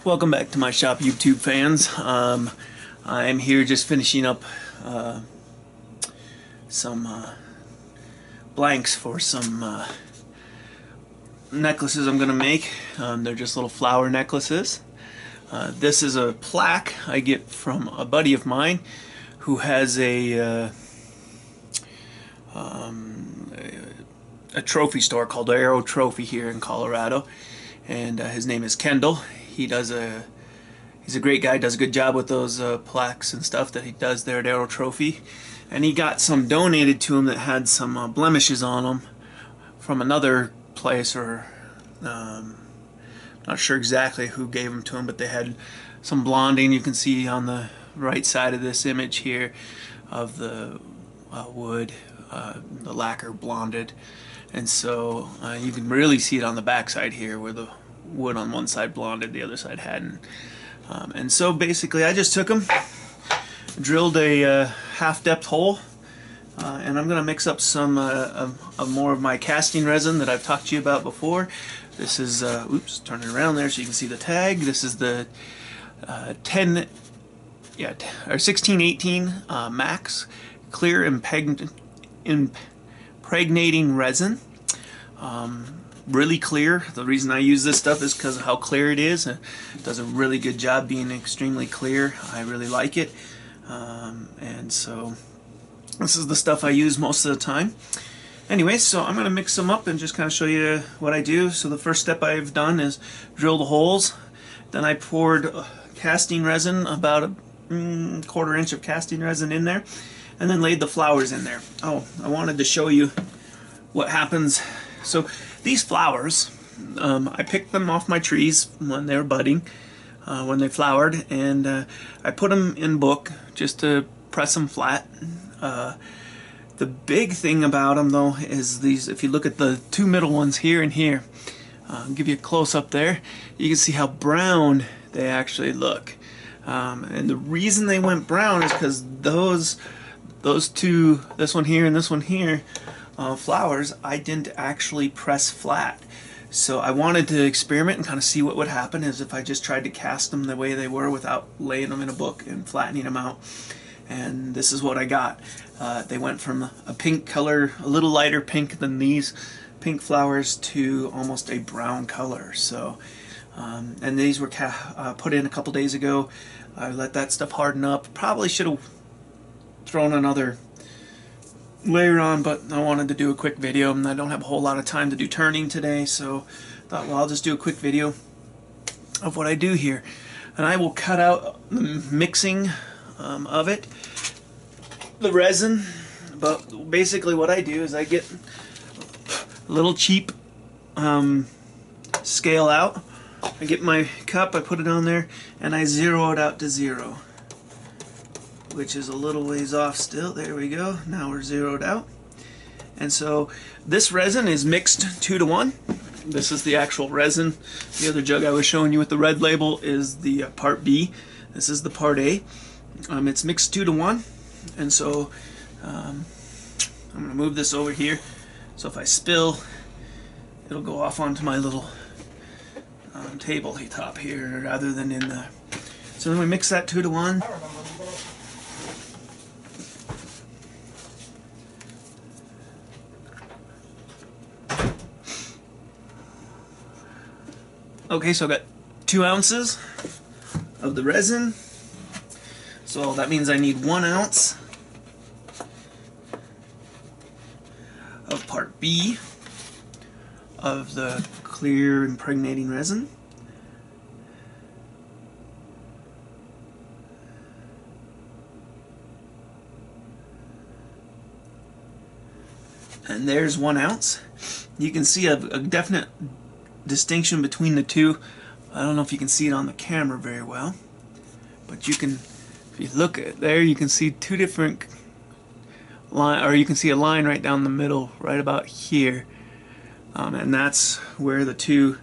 Welcome back to my shop, YouTube fans. I'm here just finishing up some blanks for some necklaces I'm gonna make. They're just little flower necklaces. This is a plaque I get from a buddy of mine who has a trophy store called Aero Trophy here in Colorado, and his name is Kendall. He's a great guy, does a good job with those plaques and stuff that he does there at Aero Trophy. And he got some donated to him that had some blemishes on them from another place, or not sure exactly who gave them to him, but they had some blonding. You can see on the right side of this image here of the wood, the lacquer blonded. And so you can really see it on the back side here where the wood on one side blonded, the other side hadn't. And so basically I just took them, drilled a half-depth hole, and I'm going to mix up some more of my casting resin that I've talked to you about before. This is, oops, turn it around there so you can see the tag. This is the 1618 Max Clear Impregnating Resin. Really clear. The reason I use this stuff is because of how clear it is. It does a really good job being extremely clear. I really like it. And so this is the stuff I use most of the time. Anyway, so I'm going to mix them up and just kind of show you what I do. So the first step I've done is drill the holes. Then I poured casting resin, about a quarter inch of casting resin in there, and then laid the flowers in there. Oh, I wanted to show you what happens. So these flowers, I picked them off my trees when they were budding, when they flowered, and I put them in book just to press them flat. The big thing about them though is these, if you look at the two middle ones here and here, I'll give you a close up there, you can see how brown they actually look. And the reason they went brown is because those two, this one here and this one here, flowers, I didn't actually press flat. So I wanted to experiment and kind of see what would happen as if I just tried to cast them the way they were without laying them in a book and flattening them out. And this is what I got. They went from a pink color, a little lighter pink than these pink flowers, to almost a brown color. So, and these were put in a couple days ago. I let that stuff harden up. Probably should have thrown another layer on, but I wanted to do a quick video, and I don't have a whole lot of time to do turning today, so I thought, well, I'll just do a quick video of what I do here. And I will cut out the mixing of it, the resin, but basically what I do is I get a little cheap scale out. I get my cup, I put it on there, and I zero it out to 0. Which is a little ways off still. There we go. Now we're zeroed out. And so this resin is mixed 2-to-1. This is the actual resin. The other jug I was showing you with the red label is the part B. This is the part A. It's mixed 2-to-1. And so I'm going to move this over here. So if I spill, it'll go off onto my little table top here rather than in the... So then we mix that 2-to-1. Okay, so I've got 2 ounces of the resin. So that means I need 1 ounce of part B of the clear impregnating resin. And there's 1 ounce. You can see a definite distinction between the two. I don't know if you can see it on the camera very well, but you can, if you look at there, you can see 2 different line, or you can see a line right down the middle, right about here, and that's where the 2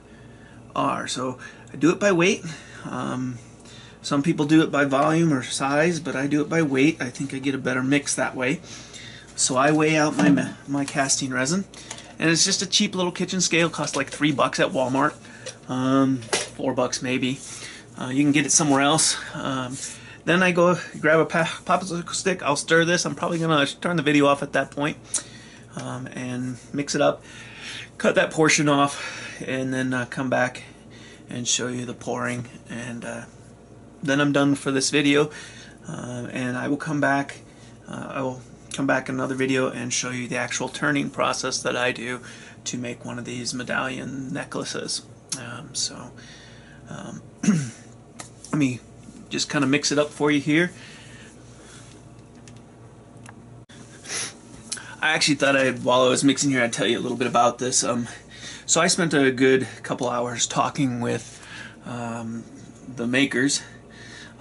are. So I do it by weight. Some people do it by volume or size, but I do it by weight. I think I get a better mix that way. So I weigh out my casting resin, and it's just a cheap little kitchen scale. Costs like $3 at Walmart. $4 maybe. You can get it somewhere else. Then I go grab a popsicle stick. I'll stir this. I'm probably going to turn the video off at that point, and mix it up. Cut that portion off, and then come back and show you the pouring. And then I'm done for this video, and I will come back. I will come back in another video and show you the actual turning process that I do to make one of these medallion necklaces. Let me just kind of mix it up for you here. I actually thought while I was mixing here, I'd tell you a little bit about this. So I spent a good couple hours talking with the makers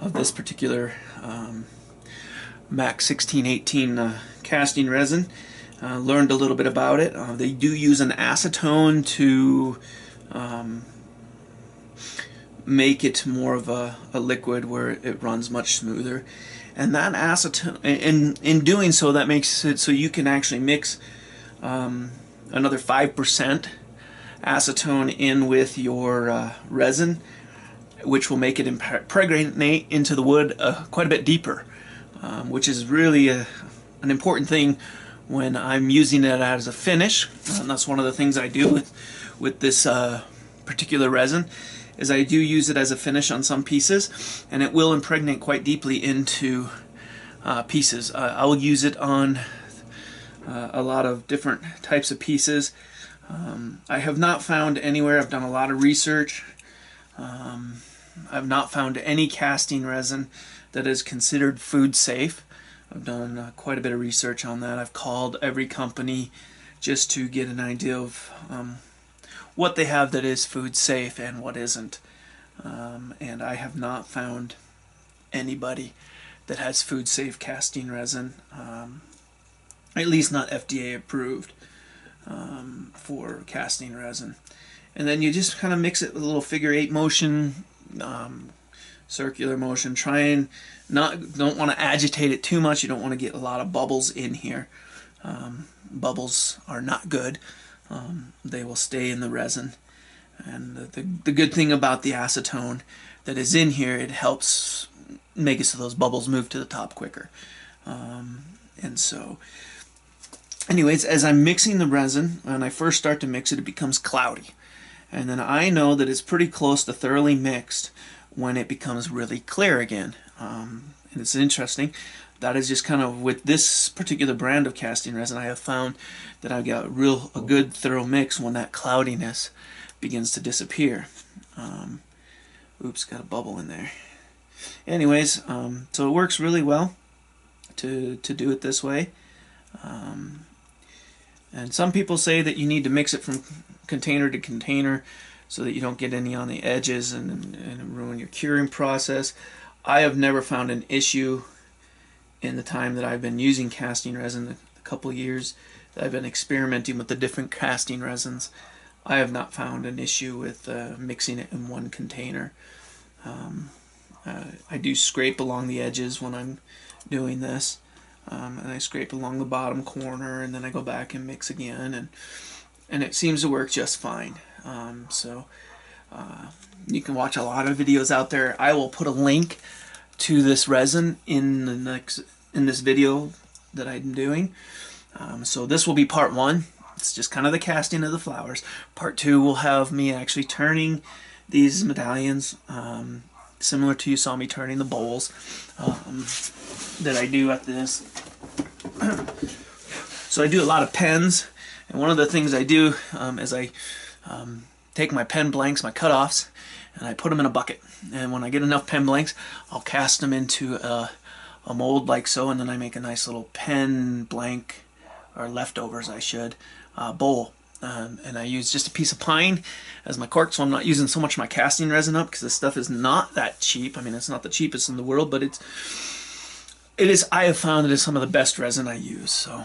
of this particular MAC 1618 casting resin. Learned a little bit about it. They do use an acetone to make it more of a liquid where it runs much smoother, and that acetone, in doing so, that makes it so you can actually mix another 5% acetone in with your resin, which will make it impregnate into the wood quite a bit deeper, which is really an important thing when I'm using it as a finish. And that's one of the things I do with this particular resin, is I do use it as a finish on some pieces, and it will impregnate quite deeply into pieces. I will use it on a lot of different types of pieces. I have not found anywhere, I've done a lot of research, I've not found any casting resin that is considered food safe. I've done quite a bit of research on that. I've called every company just to get an idea of what they have that is food safe and what isn't. And I have not found anybody that has food safe casting resin, at least not FDA approved for casting resin. And then you just kind of mix it with a little figure-8 motion, circular motion. Try and don't want to agitate it too much. You don't want to get a lot of bubbles in here. Bubbles are not good. They will stay in the resin, and the good thing about the acetone that is in here, it helps make it so those bubbles move to the top quicker. And so anyways, as I'm mixing the resin, when I first start to mix it, it becomes cloudy, and then I know that it's pretty close to thoroughly mixed when it becomes really clear again. And it's interesting. That is just kind of with this particular brand of casting resin, I have found that I got a good thorough mix when that cloudiness begins to disappear. Oops, got a bubble in there. Anyways, so it works really well to do it this way. And some people say that you need to mix it from container to container so that you don't get any on the edges and ruin your curing process. I have never found an issue in the time that I've been using casting resin, a couple years that I've been experimenting with the different casting resins. I have not found an issue with mixing it in one container. I do scrape along the edges when I'm doing this, and I scrape along the bottom corner, and then I go back and mix again, and it seems to work just fine. You can watch a lot of videos out there. I will put a link to this resin in this video that I'm doing. So this will be part 1. It's just kind of the casting of the flowers. Part 2 will have me actually turning these medallions, similar to you saw me turning the bowls that I do at this. So I do a lot of pens, and one of the things I do is I take my pen blanks, my cutoffs, and I put them in a bucket. And when I get enough pen blanks, I'll cast them into a mold like so, and then I make a nice little pen blank, or leftovers I should, bowl. And I use just a piece of pine as my cork, so I'm not using so much of my casting resin up, because this stuff is not that cheap. I mean, it's not the cheapest in the world, but it is. I have found it is some of the best resin I use. So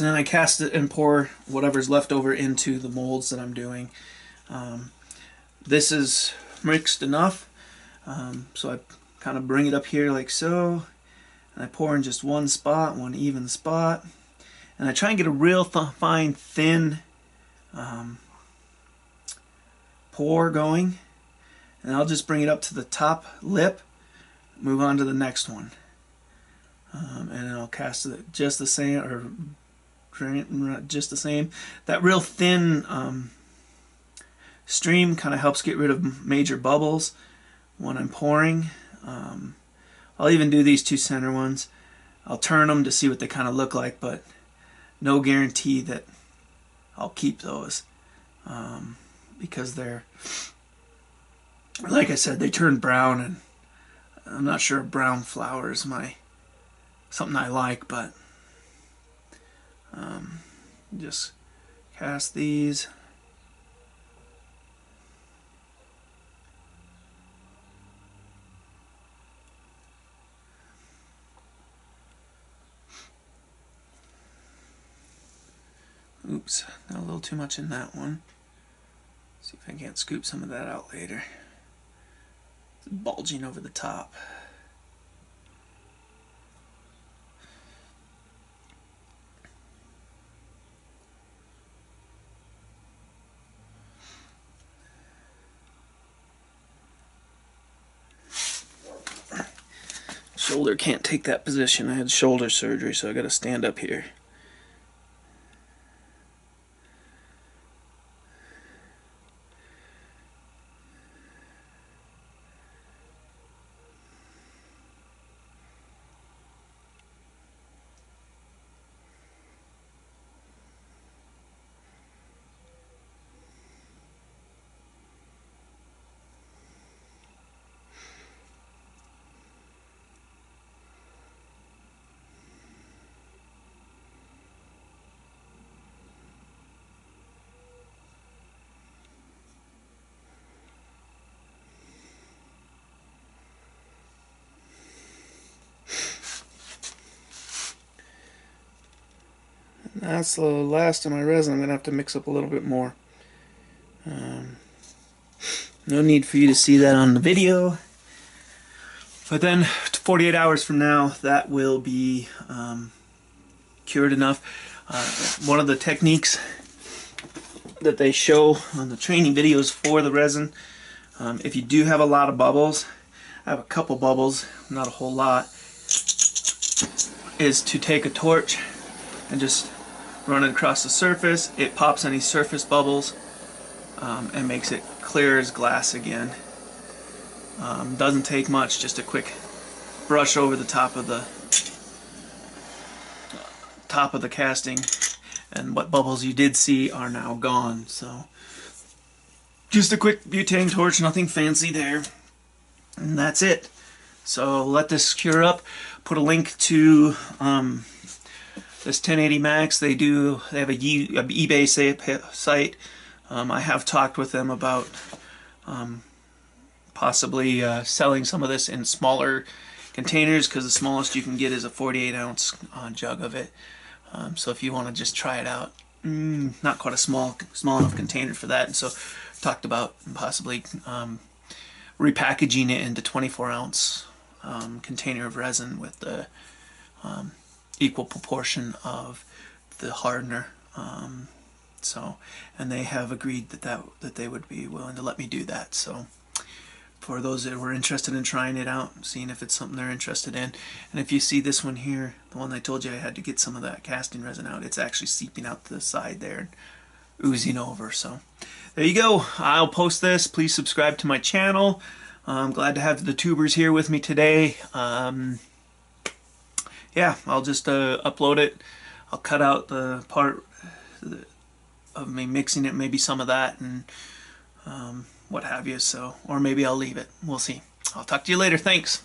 then I cast it and pour whatever's left over into the molds that I'm doing. This is mixed enough, so I kind of bring it up here like so, and I pour in just one spot, one even spot, and I try and get a real fine, thin pour going, and I'll just bring it up to the top lip, move on to the next one, and I'll cast it just the same, or just the same. That real thin stream kind of helps get rid of major bubbles when I'm pouring. I'll even do these two center ones. I'll turn them to see what they kind of look like, but no guarantee that I'll keep those, because they're, like I said, they turn brown, and I'm not sure if brown flour is something I like, but just cast these. Oops, got a little too much in that one. See if I can't scoop some of that out later. It's bulging over the top. Shoulder can't take that position. I had shoulder surgery, so I got to stand up here. That's the last of my resin. I'm going to have to mix up a little bit more. No need for you to see that on the video. But then 48 hours from now, that will be cured enough. One of the techniques that they show on the training videos for the resin, if you do have a lot of bubbles, I have a couple bubbles, not a whole lot, is to take a torch and just run it across the surface. It pops any surface bubbles and makes it clear as glass again. Doesn't take much, just a quick brush over the top of the casting, and what bubbles you did see are now gone. So just a quick butane torch, nothing fancy there, and that's it. So let this cure up. Put a link to this 1080 Max. They have a eBay site. I have talked with them about possibly selling some of this in smaller containers, because the smallest you can get is a 48-ounce jug of it. So if you want to just try it out, not quite a small enough container for that. And so talked about possibly repackaging it into 24-ounce container of resin with the equal proportion of the hardener. And they have agreed that they would be willing to let me do that. So for those that were interested in trying it out, seeing if it's something they're interested in. And if you see this one here, the one I told you I had to get some of that casting resin out, it's actually seeping out the side there and oozing over. So there you go. I'll post this. Please subscribe to my channel. I'm glad to have the tubers here with me today. Yeah, I'll just upload it. I'll cut out the part of me mixing it, maybe some of that, and what have you. So, or maybe I'll leave it. We'll see. I'll talk to you later. Thanks.